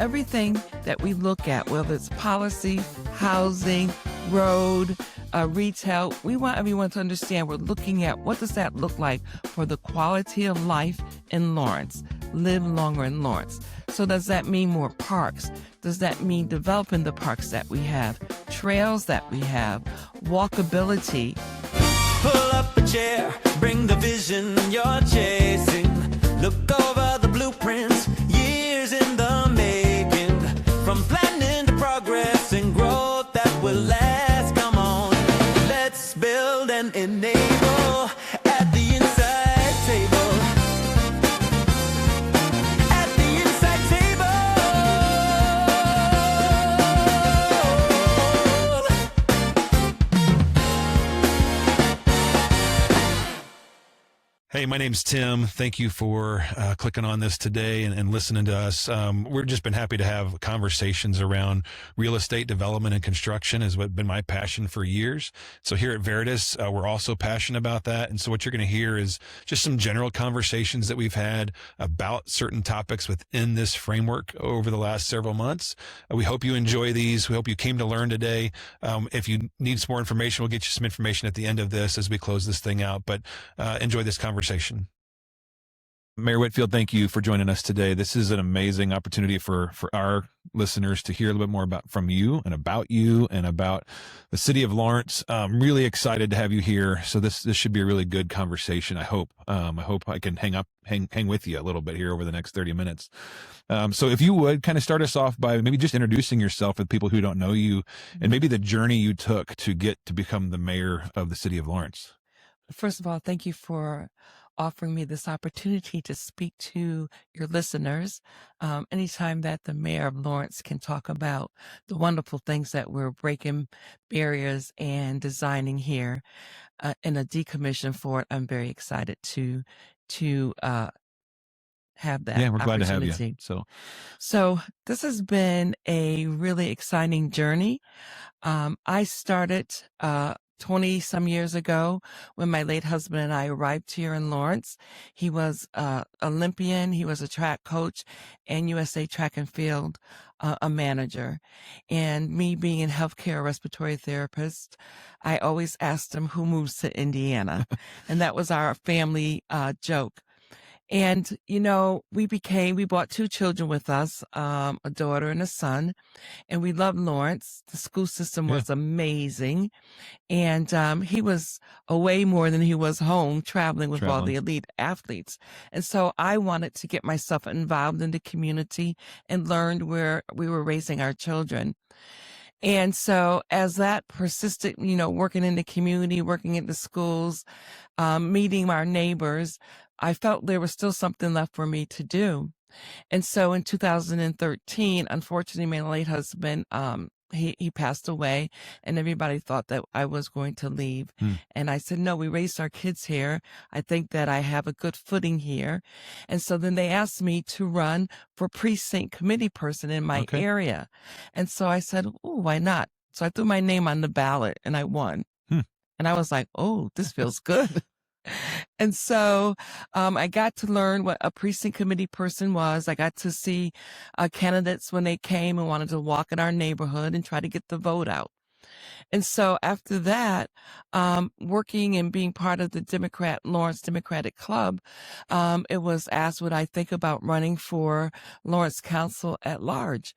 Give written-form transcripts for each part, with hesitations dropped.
everything that we look at, whether it's policy, housing, road, retail, we want everyone to understand we're looking at what does that look like for the quality of life in Lawrence, live longer in Lawrence. So does that mean more parks? Does that mean developing the parks that we have, trails that we have, walkability? Pull up a chair, bring the vision you're chasing. Look over the blueprints, years in the making. From planning to progress and growth that will last. Come on, let's build and enable at the inside table. At the inside table. Hey, my name's Tim. Thank you for clicking on this today and listening to us. We've just been happy to have conversations around real estate development and construction has been my passion for years. So here at Veritas, we're also passionate about that. And so what you're going to hear is just some general conversations that we've had about certain topics within this framework over the last several months. We hope you enjoy these. We hope you came to learn today. If you need some more information, we'll get you some information at the end of this as we close this thing out. But enjoy this conversation. Mayor Whitfield, thank you for joining us today. This is an amazing opportunity for our listeners to hear a little bit more from you and about the city of Lawrence. I'm really excited to have you here. So this should be a really good conversation. I hope I can hang with you a little bit here over the next 30 minutes. So if you would kind of start us off by maybe just introducing yourself with people who don't know you and maybe the journey you took to get to become the mayor of the city of Lawrence. First of all, thank you for offering me this opportunity to speak to your listeners. Anytime that the mayor of Lawrence can talk about the wonderful things that we're breaking barriers and designing here in a decommission for it, I'm very excited to have that. Yeah, we're glad to have you. So this has been a really exciting journey. I started 20 some years ago when my late husband and I arrived here in Lawrence. He was Olympian. He was a track coach and USA Track and Field a manager. And me being in healthcare, respiratory therapist, I always asked him who moves to Indiana. And that was our family joke. And, we brought two children with us, a daughter and a son, and we loved Lawrence. The school system was amazing. And he was away more than he was home, traveling with all the elite athletes. And so I wanted to get myself involved in the community and learned where we were raising our children. And so as that persisted, working in the community, working at the schools, meeting our neighbors, I felt there was still something left for me to do. And so in 2013, unfortunately, my late husband, he passed away and everybody thought that I was going to leave. And I said, no, we raised our kids here. I think that I have a good footing here. And so then they asked me to run for precinct committee person in my area. And so I said, oh, why not? So I threw my name on the ballot and I won. And I was like, oh, this feels good. And so I got to learn what a precinct committee person was. I got to see candidates when they came and wanted to walk in our neighborhood and try to get the vote out. And so after that, working and being part of the Lawrence Democratic Club, it was asked would I think about running for Lawrence Council at large.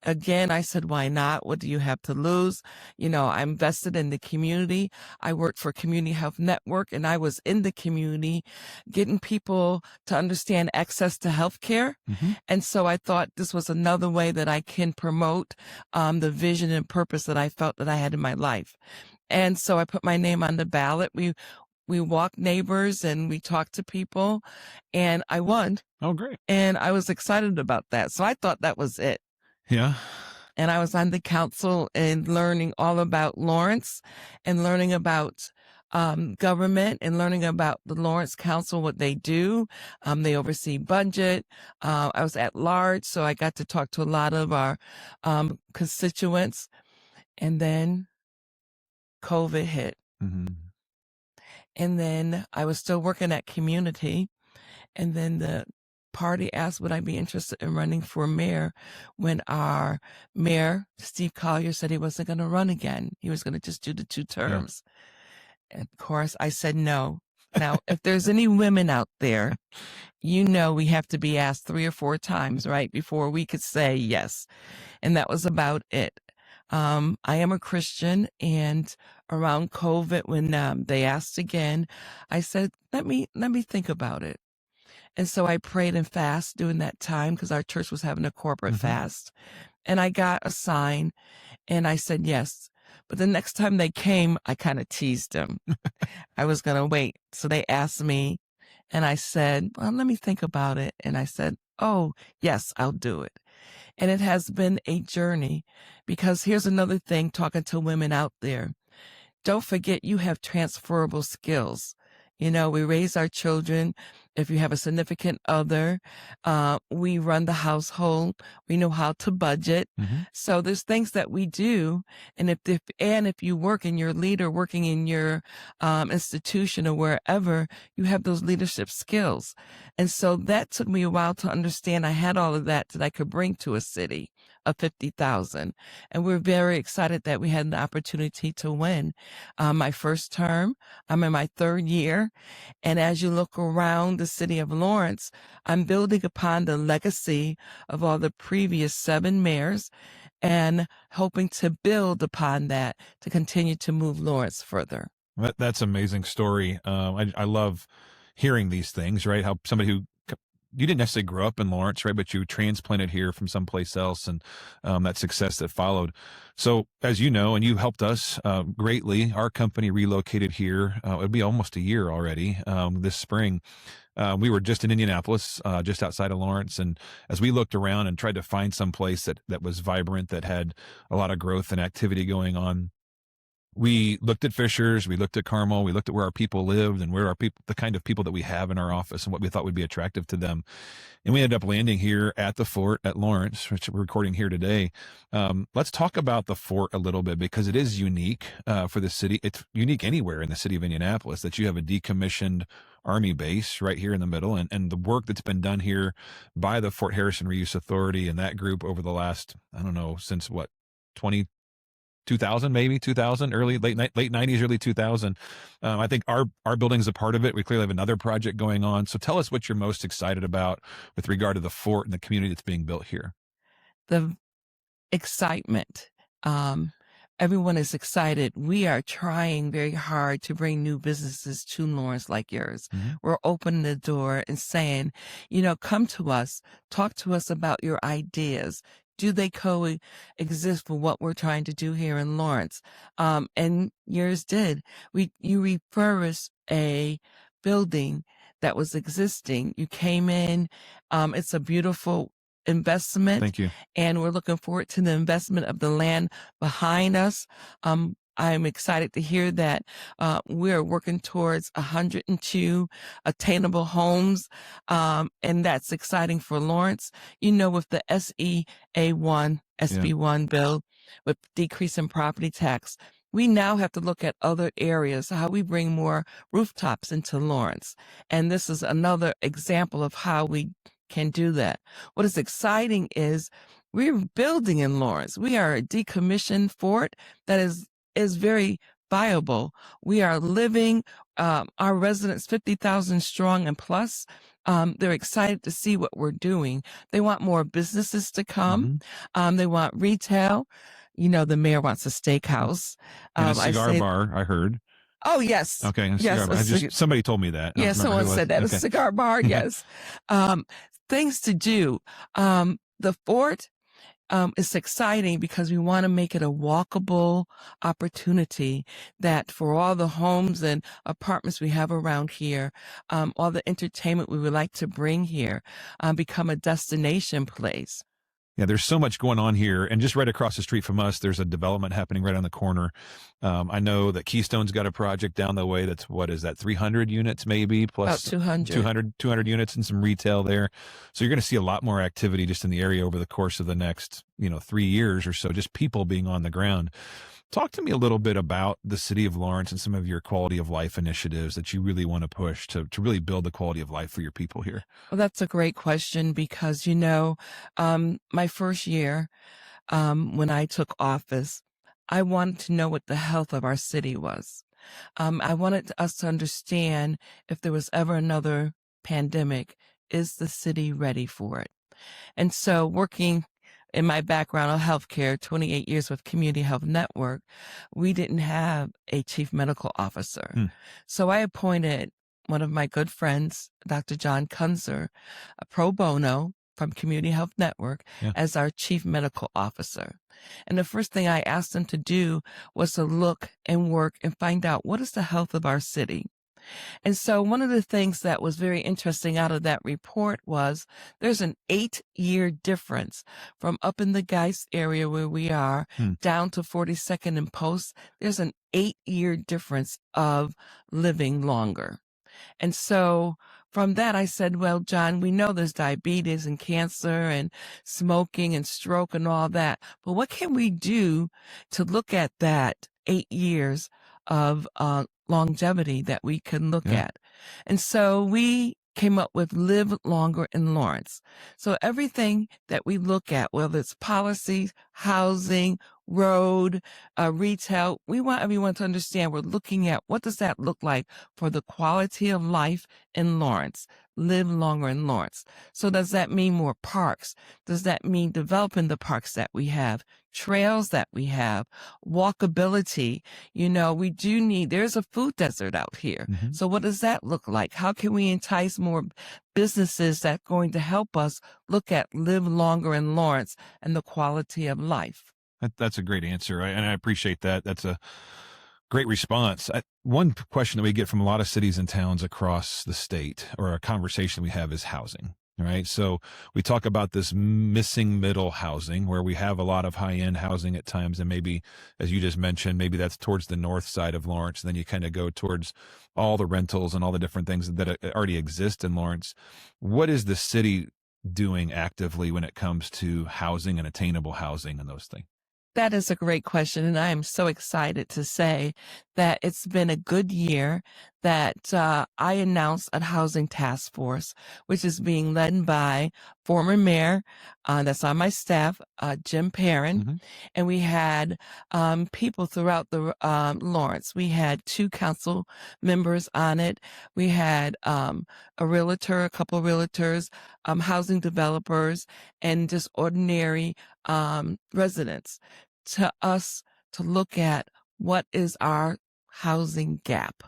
Again, I said, why not? What do you have to lose? I'm invested in the community. I worked for Community Health Network and I was in the community getting people to understand access to health care. And so I thought this was another way that I can promote the vision and purpose that I felt that I had in my life. And so I put my name on the ballot. We walked neighbors and we talked to people and I won. Oh, great. And I was excited about that. So I thought that was it. Yeah. And I was on the council and learning all about Lawrence and learning about government and learning about the Lawrence Council, what they do. They oversee budget. I was at large, so I got to talk to a lot of our constituents. And then COVID hit. And then I was still working at community. And then the party asked would I be interested in running for mayor when our mayor, Steve Collier, said he wasn't going to run again. He was going to just do the 2 terms. Yeah. And of course, I said no. Now, if there's any women out there, you know we have to be asked 3 or 4 times, right, before we could say yes. And that was about it. I am a Christian, and around COVID, when they asked again, I said, let me think about it. And so I prayed and fasted during that time because our church was having a corporate fast. And I got a sign, and I said yes. But the next time they came, I kind of teased them. I was going to wait. So they asked me, and I said, well, let me think about it. And I said, oh, yes, I'll do it. And it has been a journey, because here's another thing, talking to women out there. Don't forget you have transferable skills. You know, we raise our children. If you have a significant other, we run the household. We know how to budget. So there's things that we do. And if you work and you're a leader working in your institution or wherever, you have those leadership skills. And so that took me a while to understand. I had all of that I could bring to a city of 50,000. And we're very excited that we had the opportunity to win. My first term, I'm in my 3rd year. And as you look around the city of Lawrence, I'm building upon the legacy of all the previous 7 mayors and hoping to build upon that to continue to move Lawrence further. That's an amazing story. I love hearing these things, right? How somebody who, you didn't necessarily grow up in Lawrence, right? But you transplanted here from someplace else, and that success that followed. So as you know, and you helped us greatly, our company relocated here. It'll be almost a year already this spring. We were just in Indianapolis, just outside of Lawrence. And as we looked around and tried to find some place that was vibrant, that had a lot of growth and activity going on, we looked at Fishers, we looked at Carmel, we looked at where our people lived and where our people, the kind of people that we have in our office and what we thought would be attractive to them. And we ended up landing here at the fort at Lawrence, which we're recording here today. Let's talk about the fort a little bit, because it is unique for the city. It's unique anywhere in the city of Indianapolis that you have a decommissioned Army base right here in the middle, and the work that's been done here by the Fort Harrison Reuse Authority and that group over the last, I don't know, since what, 2000, maybe 2000, late 90s, early 2000. I think our building's a part of it. We clearly have another project going on. So tell us what you're most excited about with regard to the fort and the community that's being built here. The excitement. Everyone is excited. We are trying very hard to bring new businesses to Lawrence like yours. We're opening the door and saying, come to us, talk to us about your ideas. Do they coexist with what we're trying to do here in Lawrence? And yours did. You refurbished a building that was existing. You came in. It's a beautiful investment. Thank you. And we're looking forward to the investment of the land behind us. I'm excited to hear that we're working towards 102 attainable homes, and that's exciting for Lawrence. With the SB1 bill, with decrease in property tax, we now have to look at other areas, how we bring more rooftops into Lawrence. And this is another example of how we can do that. What is exciting is we're building in Lawrence. We are a decommissioned fort that is very viable. We are living, our residents, 50,000 strong and plus. They're excited to see what we're doing. They want more businesses to come. They want retail. The mayor wants a steakhouse. And a cigar bar, I heard. Oh, yes. Okay. Yes. Somebody told me that. Yeah, someone said that. Okay. A cigar bar, yes. Things to do. The fort is exciting because we want to make it a walkable opportunity that for all the homes and apartments we have around here, all the entertainment we would like to bring here, become a destination place. Yeah, there's so much going on here. And just right across the street from us, there's a development happening right on the corner. I know that Keystone's got a project down the way that's, 300 units maybe, plus about 200 units and some retail there. So you're going to see a lot more activity just in the area over the course of the next, 3 years or so, just people being on the ground. Talk to me a little bit about the city of Lawrence and some of your quality of life initiatives that you really want to push to really build the quality of life for your people here. Well, that's a great question because, my first year, when I took office, I wanted to know what the health of our city was. I wanted us to understand if there was ever another pandemic, is the city ready for it? And so working in my background of healthcare, 28 years with Community Health Network, we didn't have a chief medical officer. So I appointed one of my good friends, Dr. John Kunzer, a pro bono from Community Health Network, as our chief medical officer. And the first thing I asked him to do was to look and work and find out what is the health of our city. And so one of the things that was very interesting out of that report was there's an 8-year difference from up in the Geist area where we are down to 42nd and Post. There's an 8-year difference of living longer. And so from that, I said, well, John, we know there's diabetes and cancer and smoking and stroke and all that, but what can we do to look at that 8 years of longevity that we can look at? And so we came up with Live Longer in Lawrence. So everything that we look at, whether it's policies, housing, road, retail, we want everyone to understand we're looking at what does that look like for the quality of life in Lawrence. Live longer in Lawrence. So does that mean more parks? Does that mean developing the parks that we have, trails that we have, walkability? We do need, there's a food desert out here. So what does that look like? How can we entice more businesses that are going to help us look at live longer in Lawrence and the quality of life? That's a great answer, and I appreciate that. That's a great response. One question that we get from a lot of cities and towns across the state, or a conversation we have, is housing. Right. So we talk about this missing middle housing where we have a lot of high end housing at times. And maybe, as you just mentioned, maybe that's towards the north side of Lawrence. And then you kind of go towards all the rentals and all the different things that already exist in Lawrence. What is the city doing actively when it comes to housing and attainable housing and those things? That is a great question, and I am so excited to say that it's been a good year that I announced a housing task force, which is being led by former mayor that's on my staff, Jim Perrin, and we had people throughout the Lawrence. We had 2 council members on it. We had a realtor, a couple of realtors, housing developers, and just ordinary residents to us to look at what is our housing gap.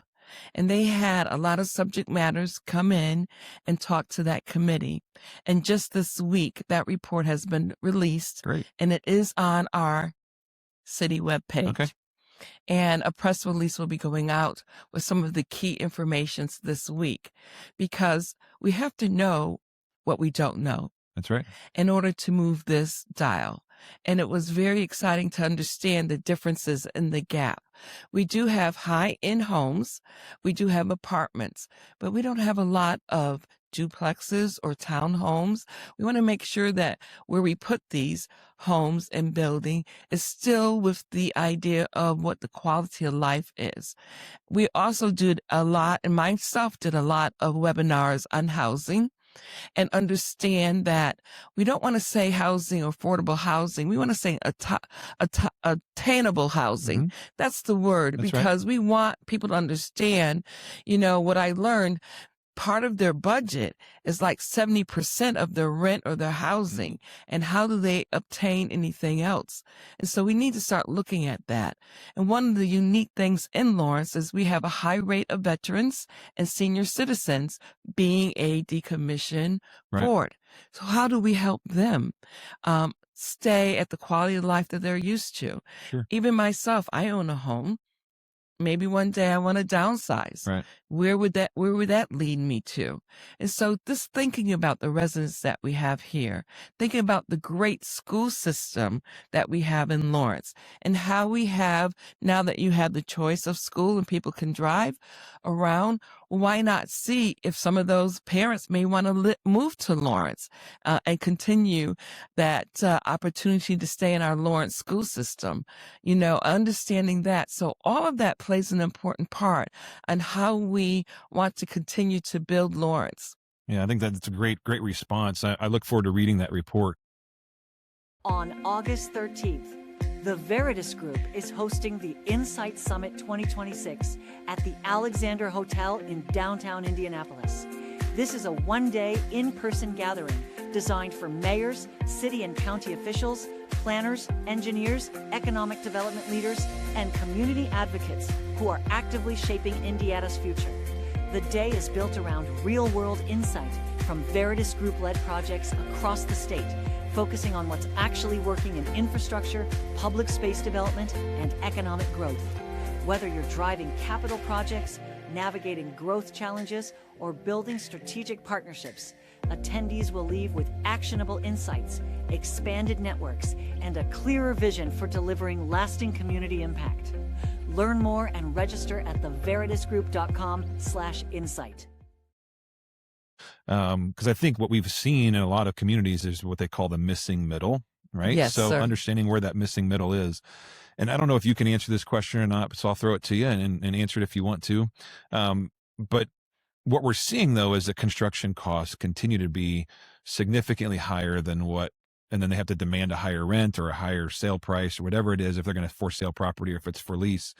And they had a lot of subject matters come in and talk to that committee. And just this week, that report has been released. Great. And it is on our city webpage. Okay. And a press release will be going out with some of the key information this week, because we have to know what we don't know. That's right. In order to move this dial. And it was very exciting to understand the differences in the gap. We do have high-end homes. We do have apartments, but we don't have a lot of duplexes or townhomes. We want to make sure that where we put these homes and building is still with the idea of what the quality of life is. We also did a lot, and myself did a lot of webinars on housing, and understand that we don't want to say housing or affordable housing. We want to say attainable housing. That's the word, because we want people to understand, what I learned. Part of their budget is like 70% of their rent or their housing. And how do they obtain anything else? And so we need to start looking at that. And one of the unique things in Lawrence is we have a high rate of veterans and senior citizens being a decommissioned board. So how do we help them stay at the quality of life that they're used to? Sure. Even myself, I own a home. Maybe one day I want to downsize. Where would that lead me to? And so this thinking about the residents that we have here, thinking about the great school system that we have in Lawrence, and how we have, now that you have the choice of school and people can drive around, why not see if some of those parents may want to move to Lawrence and continue that opportunity to stay in our Lawrence school system, understanding that. So all of that plays an important part on how we want to continue to build Lawrence. Yeah, I think that's a great response. I look forward to reading that report. On August 13th, the Veritas Group is hosting the Insight Summit 2026 at the Alexander Hotel in downtown Indianapolis. This is a one-day in-person gathering designed for mayors, city and county officials, planners, engineers, economic development leaders, and community advocates who are actively shaping Indiana's future. The day is built around real-world insight from Veritas Group-led projects across the state, focusing on what's actually working in infrastructure, public space development, and economic growth. Whether you're driving capital projects, navigating growth challenges, or building strategic partnerships, attendees will leave with actionable insights, expanded networks, and a clearer vision for delivering lasting community impact. Learn more and register at theveritasgroup.com/insight. Because I think what we've seen in a lot of communities is what they call the missing middle, right? Yes, so sir. understanding where that missing middle is. And I don't know if you can answer this question or not, so I'll throw it to you and answer it if you want to. But what we're seeing, though, is that construction costs continue to be significantly higher than and then they have to demand a higher rent or a higher sale price or whatever it is, if they're going to for sale property or if it's for lease.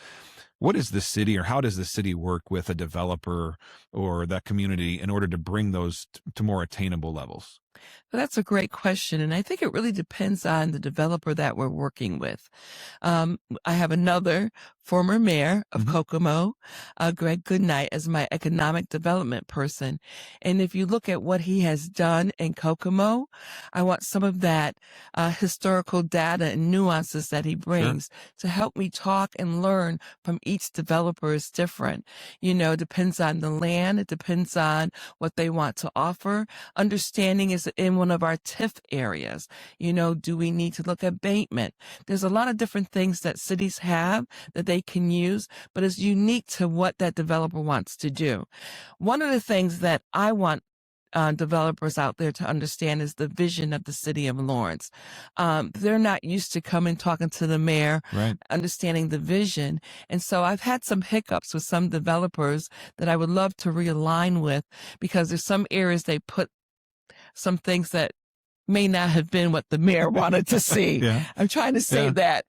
What is the city, or how does the city work with a developer or that community in order to bring those to more attainable levels? Well, that's a great question. And I think it really depends on the developer that we're working with. I have another former mayor of Kokomo, Greg Goodnight, as my economic development person. And if you look at what he has done in Kokomo, I want some of that historical data and nuances that he brings to help me talk and learn from each developer is different. Depends on the land. It depends on what they want to offer. Understanding is in one of our TIF areas. Do we need to look at abatement? There's a lot of different things that cities have that they can use, but it's unique to what that developer wants to do. One of the things that I want developers out there to understand is the vision of the city of Lawrence. They're not used to coming talking to the mayor, right, understanding the vision. And so I've had some hiccups with some developers that I would love to realign with, because there's some areas they put some things that may not have been what the mayor wanted to see. Yeah. I'm trying to say that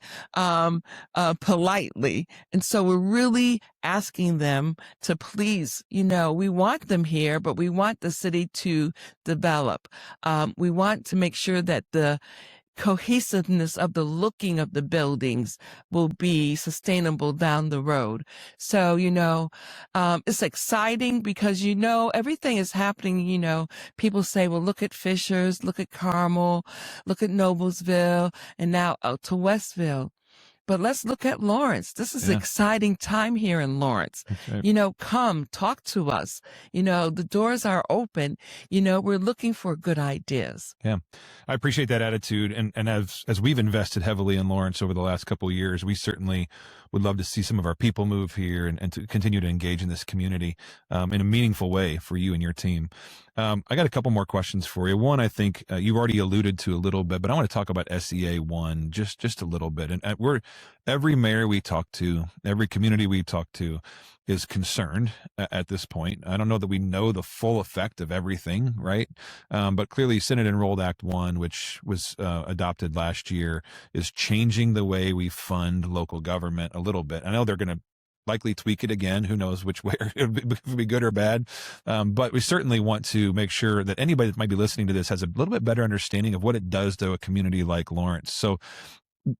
politely. And so we're really asking them to please, we want them here, but we want the city to develop. We want to make sure that the cohesiveness of the looking of the buildings will be sustainable down the road. So, it's exciting because, everything is happening. People say, well, look at Fishers, look at Carmel, look at Noblesville, and now out to Westville. But let's look at Lawrence. This is an exciting time here in Lawrence. Right. Come talk to us. The doors are open. We're looking for good ideas. Yeah, I appreciate that attitude. And as we've invested heavily in Lawrence over the last couple of years, we certainly would love to see some of our people move here and to continue to engage in this community in a meaningful way for you and your team. I got a couple more questions for you. One, I think you've already alluded to a little bit, but I want to talk about SEA 1 just a little bit. And every mayor we talk to, every community we talk to is concerned at this point. I don't know that we know the full effect of everything, right? But clearly Senate Enrolled Act 1, which was adopted last year, is changing the way we fund local government a little bit. I know they're going to likely tweak it again. Who knows which way, it would be good or bad. But we certainly want to make sure that anybody that might be listening to this has a little bit better understanding of what it does to a community like Lawrence. So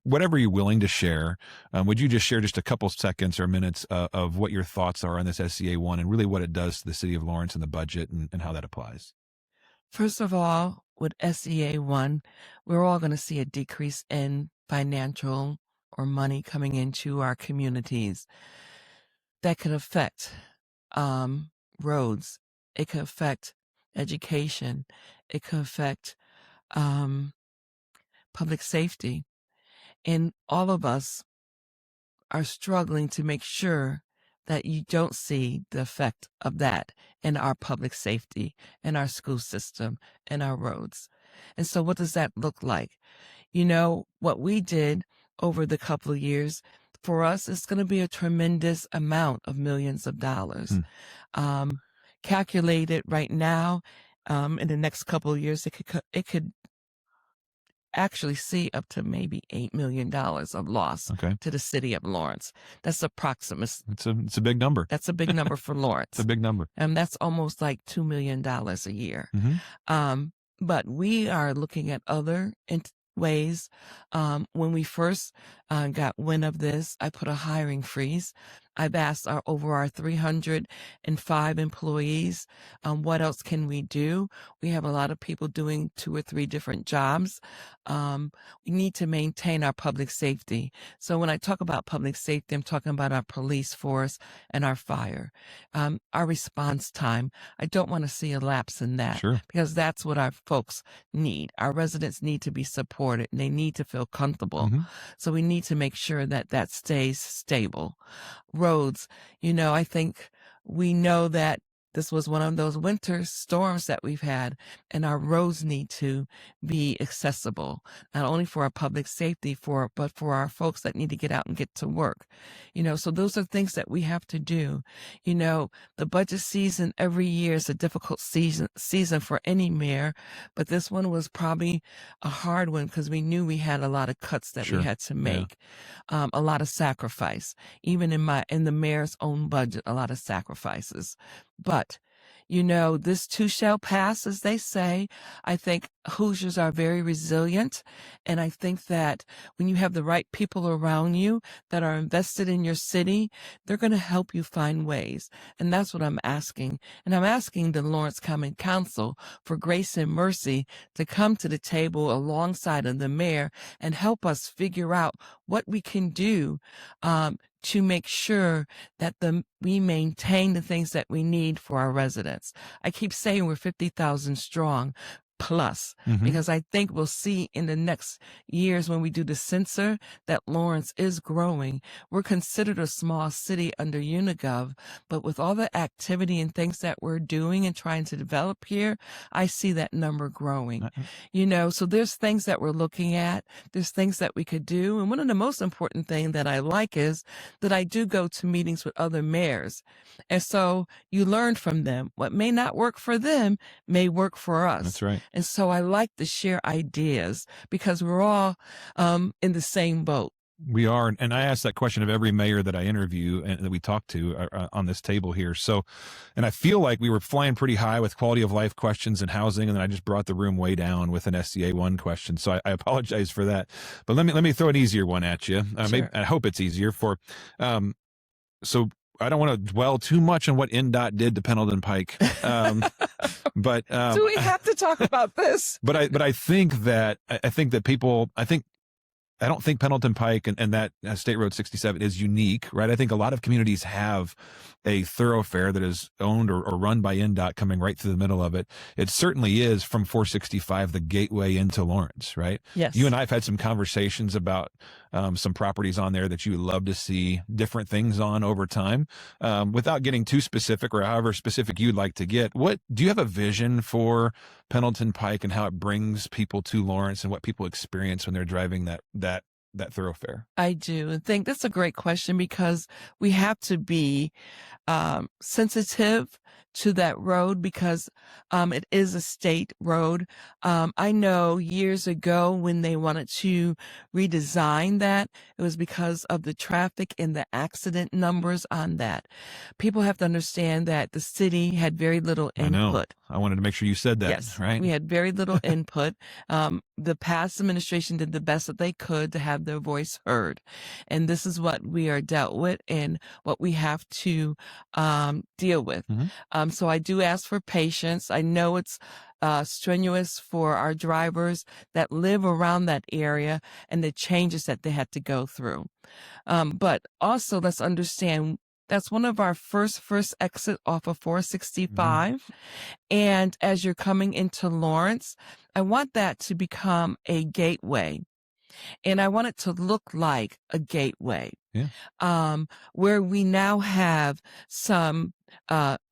whatever you're willing to share, would you just share just a couple seconds or minutes of what your thoughts are on this SEA 1 and really what it does to the city of Lawrence and the budget and how that applies? First of all, with SEA 1, we're all going to see a decrease in financial or money coming into our communities. That could affect roads. It could affect education. It could affect um, public safety. And all of us are struggling to make sure that you don't see the effect of that in our public safety, in our school system, in our roads. And so what does that look like? You know, what we did over the couple of years, for us, it's going to be a tremendous amount of millions of dollars. Calculated right now, in the next couple of years, it could actually see up to maybe $8 million of loss to the city of Lawrence. That's approximate. It's a big number. That's a big number for Lawrence. It's a big number. And that's almost like $2 million a year. Mm-hmm. But we are looking at other ways. When we first got wind of this, I put a hiring freeze. I've asked over our 305 employees, what else can we do? We have a lot of people doing 2 or 3 different jobs. We need to maintain our public safety. So when I talk about public safety, I'm talking about our police force and our fire. Our response time, I don't want to see a lapse in that. Sure. Because that's what our folks need. Our residents need to be supported and they need to feel comfortable. Mm-hmm. So we need to make sure that that stays stable. Roads, you know, I think we know that this was one of those winter storms that we've had, and our roads need to be accessible, not only for our public safety, but for our folks that need to get out and get to work. You know, so those are things that we have to do. You know, the budget season every year is a difficult season for any mayor, but this one was probably a hard one because we knew we had a lot of cuts that we had to make, a lot of sacrifice, even in the mayor's own budget, a lot of sacrifices. But, you know, this too shall pass, as they say. I think Hoosiers are very resilient. And I think that when you have the right people around you that are invested in your city, they're going to help you find ways. And that's what I'm asking. And I'm asking the Lawrence Common Council for grace and mercy to come to the table alongside of the mayor and help us figure out what we can do to make sure that we maintain the things that we need for our residents. I keep saying we're 50,000 strong plus, because I think we'll see in the next years when we do the census that Lawrence is growing. We're considered a small city under Unigov, but with all the activity and things that we're doing and trying to develop here, I see that number growing. You know, so there's things that we're looking at. There's things that we could do. And one of the most important things that I like is that I do go to meetings with other mayors. And so you learn from them. What may not work for them may work for us. That's right. And so I like to share ideas because we're all in the same boat. We are. And I ask that question of every mayor that I interview and that we talk to on this table here. So, and I feel like we were flying pretty high with quality of life questions and housing. And then I just brought the room way down with an SCA 1 question. So I apologize for that. But let me throw an easier one at you. Sure. I hope it's easier so I don't want to dwell too much on what NDOT did to Pendleton Pike. But do we have to talk about this? But I think that I don't think Pendleton Pike and that State Road 67 is unique, right? I think a lot of communities have a thoroughfare that is owned or run by NDOT coming right through the middle of it. It certainly is from 465, the gateway into Lawrence, right? Yes. You and I have had some conversations about some properties on there that you would love to see different things on over time. Without getting too specific or however specific you'd like to get, do you have a vision for Pendleton Pike and how it brings people to Lawrence and what people experience when they're driving that thoroughfare? I do. I think that's a great question because we have to be sensitive to that road because it is a state road. I know years ago when they wanted to redesign that, it was because of the traffic and the accident numbers on that. People have to understand that the city had very little input. I know. I wanted to make sure you said that. Yes, right? We had very little input. The past administration did the best that they could to have their voice heard. And this is what we are dealt with and what we have to deal with. So I do ask for patience. I know it's strenuous for our drivers that live around that area and the changes that they had to go through. But also let's understand That's one of our first exit off of 465. And as you're coming into Lawrence, I want that to become a gateway. And I want it to look like a gateway. Yeah. Where we now have some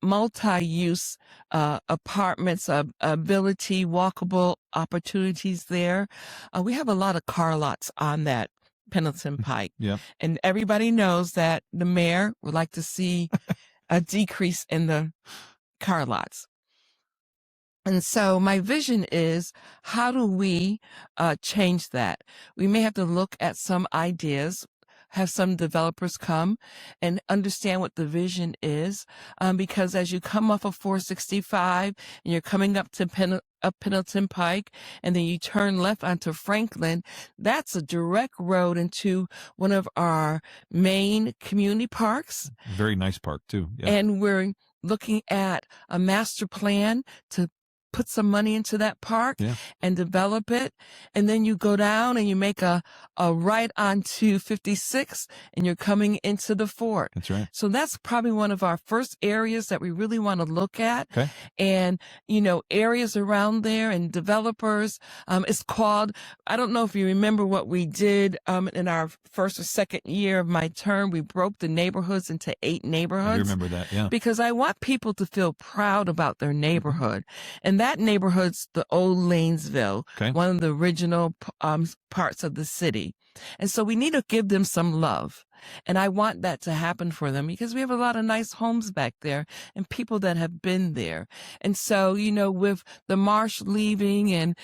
multi-use apartments, ability, walkable opportunities there. We have a lot of car lots on that Pendleton Pike. Yeah. And everybody knows that the mayor would like to see a decrease in the car lots. And so my vision is, how do we change that? We may have to look at some ideas, have some developers come and understand what the vision is, because as you come off of 465 and you're coming up to Pendleton Pike, and then you turn left onto Franklin, that's a direct road into one of our main community parks. Very nice park too. Yeah. And we're looking at a master plan to put some money into that park and develop it. And then you go down and you make a right onto 56 and you're coming into the fort. That's right. So that's probably one of our first areas that we really want to look at. Okay. And, you know, areas around there and developers. It's called, I don't know if you remember what we did in our first or second year of my term. We broke the neighborhoods into 8 neighborhoods. I remember that, yeah. Because I want people to feel proud about their neighborhood. And that neighborhood's the old Lanesville, one of the original parts of the city. And so we need to give them some love. And I want that to happen for them because we have a lot of nice homes back there and people that have been there. And so, you know, with the marsh leaving and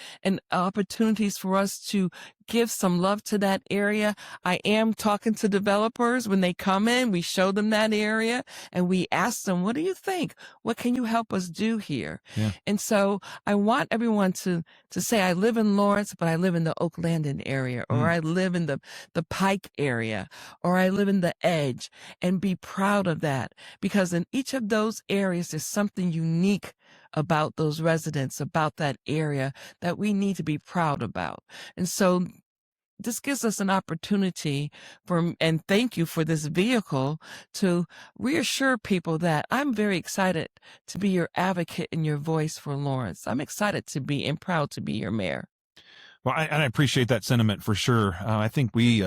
opportunities for us to give some love to that area, I am talking to developers when they come in. We show them that area and we ask them, what do you think? What can you help us do here? Yeah. And so I want everyone to say, I live in Lawrence, but I live in the Oak Landing area, or I live in the Pike area, or I live in the Edge, and be proud of that, because in each of those areas, there's something unique about those residents, about that area that we need to be proud about. And so this gives us an opportunity and thank you for this vehicle, to reassure people that I'm very excited to be your advocate and your voice for Lawrence. I'm excited to be and proud to be your mayor. Well, I appreciate that sentiment for sure. I think we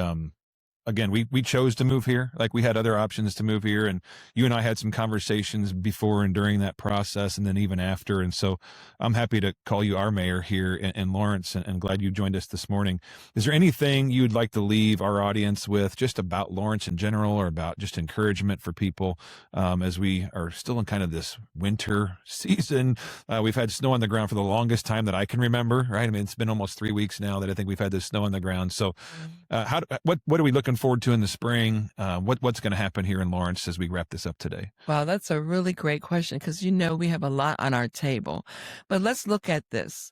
chose to move here. Like, we had other options to move here, and you and I had some conversations before and during that process, and then even after. And so I'm happy to call you our mayor here in Lawrence, and glad you joined us this morning. Is there anything you'd like to leave our audience with, just about Lawrence in general, or about just encouragement for people as we are still in kind of this winter season? We've had snow on the ground for the longest time that I can remember, right? I mean, it's been almost 3 weeks now that I think we've had this snow on the ground. So what are we looking forward to in the spring? What's going to happen here in Lawrence as we wrap this up today? Wow, that's a really great question, because, you know, we have a lot on our table. But let's look at this.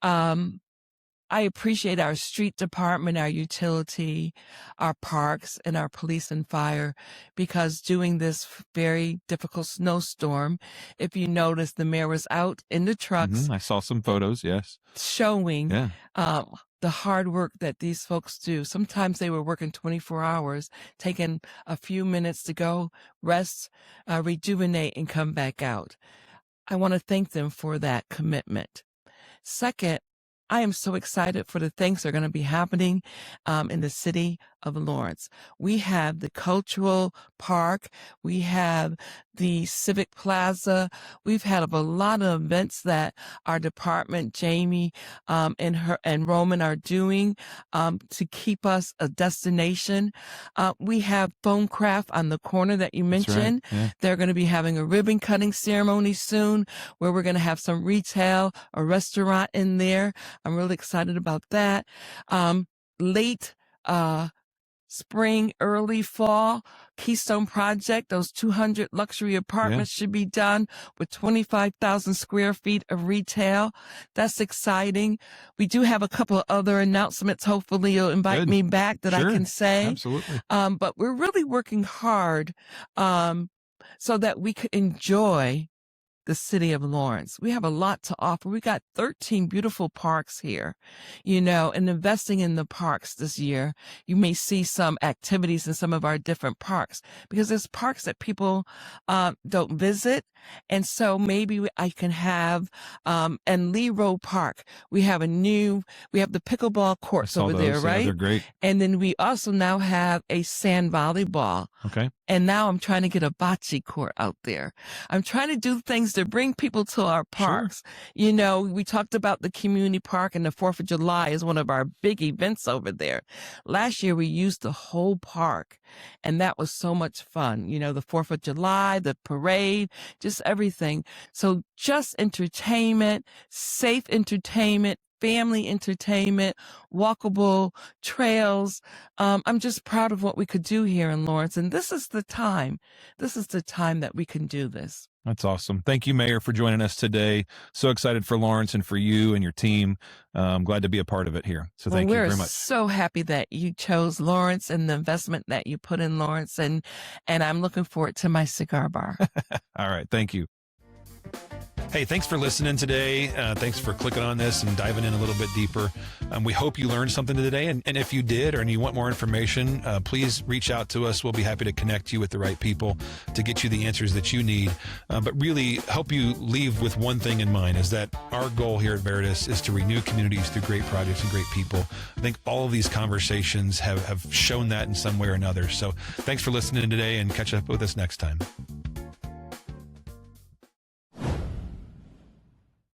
I appreciate our street department, our utility, our parks, and our police and fire, because during this very difficult snowstorm, if you notice, the mayor was out in the trucks. I saw some photos, yes. Showing the hard work that these folks do. Sometimes they were working 24 hours, taking a few minutes to go rest, rejuvenate, and come back out. I want to thank them for that commitment. Second, I am so excited for the things that are going to be happening in the city of Lawrence. We have the cultural park. We have the civic plaza. We've had a lot of events that our department, Jamie and Roman, are doing to keep us a destination. We have Bone Craft on the corner that you mentioned. Right. Yeah. They're going to be having a ribbon cutting ceremony soon, where we're going to have some retail, a restaurant in there. I'm really excited about that. Late spring, early fall, Keystone Project, those 200 luxury apartments should be done with 25,000 square feet of retail. That's exciting. We do have a couple of other announcements. Hopefully you'll invite me back that I can say. Absolutely. But we're really working hard so that we could enjoy the city of Lawrence. We have a lot to offer. We got 13 beautiful parks here, and investing in the parks this year, you may see some activities in some of our different parks because there's parks that people don't visit. And so maybe I can have, in Lee Road Park, we have the pickleball courts over there, those. Yeah, right? they're great. And then we also now have a sand volleyball. Okay. And now I'm trying to get a bocce court out there. I'm trying to do things to bring people to our parks. Sure. We talked about the community park, and the 4th of July is one of our big events over there. Last year, we used the whole park, and that was so much fun. The 4th of July, the parade, just everything. So just entertainment, safe entertainment, family entertainment, walkable trails. I'm just proud of what we could do here in Lawrence. And this is the time. This is the time that we can do this. That's awesome. Thank you, Mayor, for joining us today. So excited for Lawrence and for you and your team. I'm glad to be a part of it here. So thank you very much. We're so happy that you chose Lawrence and the investment that you put in Lawrence. And I'm looking forward to my cigar bar. All right. Thank you. Hey, thanks for listening today. Thanks for clicking on this and diving in a little bit deeper. We hope you learned something today. And if you did, or you want more information, please reach out to us. We'll be happy to connect you with the right people to get you the answers that you need. But really help you leave with one thing in mind, is that our goal here at Veritas is to renew communities through great projects and great people. I think all of these conversations have shown that in some way or another. So thanks for listening today, and catch up with us next time.